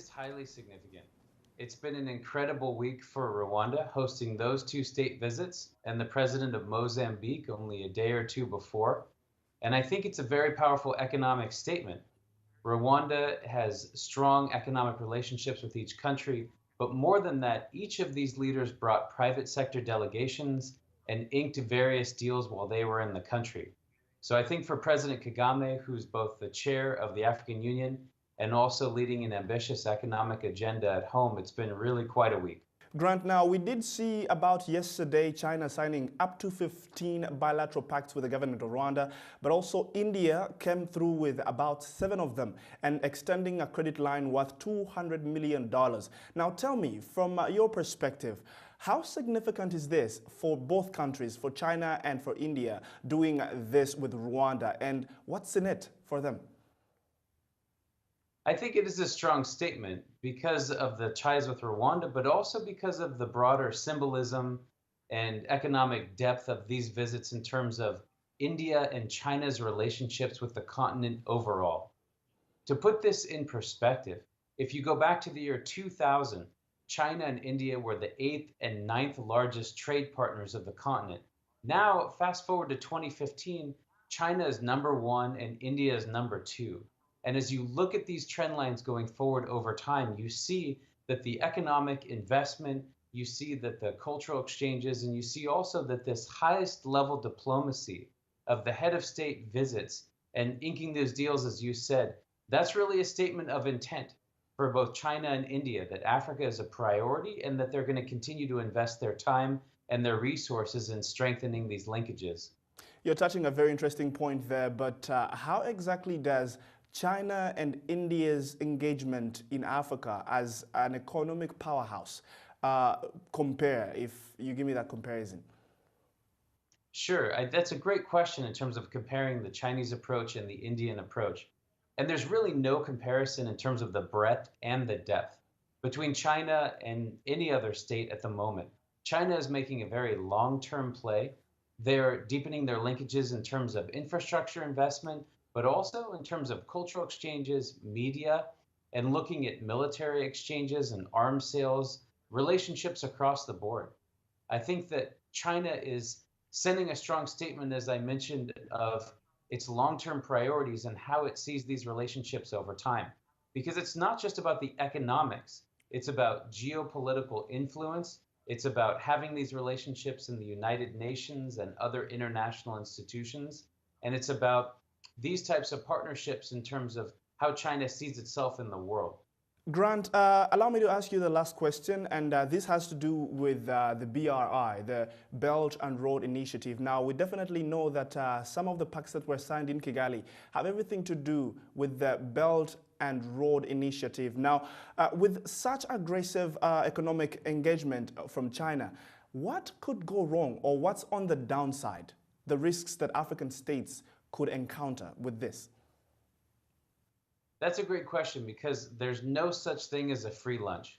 is highly significant. It's been an incredible week for Rwanda, hosting those two state visits, and the president of Mozambique only a day or two before. And I think it's a very powerful economic statement. Rwanda has strong economic relationships with each country, but more than that, each of these leaders brought private sector delegations and inked various deals while they were in the country. So I think for President Kagame, who's both the chair of the African Union and also leading an ambitious economic agenda at home, it's been really quite a week. Grant, now we did see about yesterday China signing up to 15 bilateral pacts with the government of Rwanda, but also India came through with about 7 of them and extending a credit line worth $200 million. Now tell me, from your perspective, how significant is this for both countries, for China and for India, doing this with Rwanda, and what's in it for them? I think it is a strong statement because of the ties with Rwanda, but also because of the broader symbolism and economic depth of these visits in terms of India and China's relationships with the continent overall. To put this in perspective, if you go back to the year 2000, China and India were the 8th and 9th largest trade partners of the continent. Now, fast forward to 2015, China is #1 and India is #2. And as you look at these trend lines going forward over time, you see that the economic investment, you see that the cultural exchanges, and you see also that this highest level diplomacy of the head of state visits and inking those deals, as you said, that's really a statement of intent for both China and India, that Africa is a priority and that they're going to continue to invest their time and their resources in strengthening these linkages. You're touching a very interesting point there, but how exactly does China and India's engagement in Africa as an economic powerhouse compare, if you give me that comparison? Sure, that's a great question in terms of comparing the Chinese approach and the Indian approach. And there's really no comparison in terms of the breadth and the depth between China and any other state at the moment. China is making a very long-term play. They're deepening their linkages in terms of infrastructure investment, but also in terms of cultural exchanges, media, and looking at military exchanges and arms sales, relationships across the board. I think that China is sending a strong statement, as I mentioned, of its long-term priorities and how it sees these relationships over time. Because it's not just about the economics, it's about geopolitical influence, it's about having these relationships in the United Nations and other international institutions, and it's about these types of partnerships in terms of how China sees itself in the world. Grant, allow me to ask you the last question, and this has to do with the BRI, the Belt and Road Initiative. Now, we definitely know that some of the pacts that were signed in Kigali have everything to do with the Belt and Road Initiative. Now, with such aggressive economic engagement from China, what could go wrong, or what's on the downside, the risks that African states could encounter with this? That's a great question because there's no such thing as a free lunch.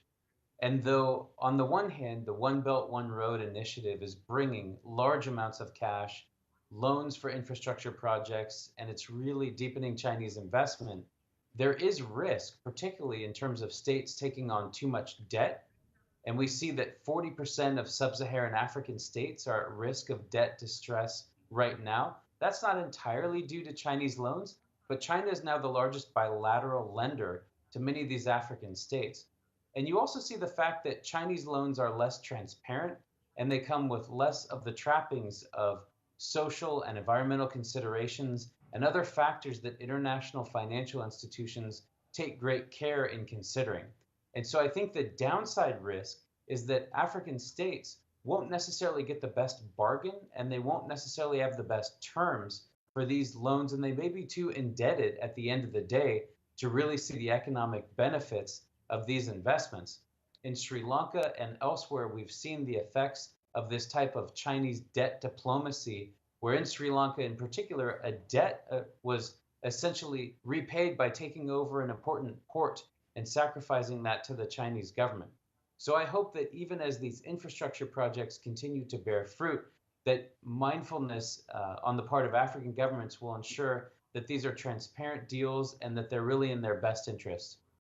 And though on the one hand, the One Belt, One Road initiative is bringing large amounts of cash, loans for infrastructure projects, and it's really deepening Chinese investment, there is risk, particularly in terms of states taking on too much debt. And we see that 40% of sub-Saharan African states are at risk of debt distress right now. That's not entirely due to Chinese loans, but China is now the largest bilateral lender to many of these African states. And you also see the fact that Chinese loans are less transparent and they come with less of the trappings of social and environmental considerations and other factors that international financial institutions take great care in considering. And so I think the downside risk is that African states won't necessarily get the best bargain and they won't necessarily have the best terms for these loans, and they may be too indebted at the end of the day to really see the economic benefits of these investments. In Sri Lanka and elsewhere, we've seen the effects of this type of Chinese debt diplomacy, where in Sri Lanka in particular, a debt was essentially repaid by taking over an important port and sacrificing that to the Chinese government. So I hope that even as these infrastructure projects continue to bear fruit, that mindfulness on the part of African governments will ensure that these are transparent deals and that they're really in their best interests.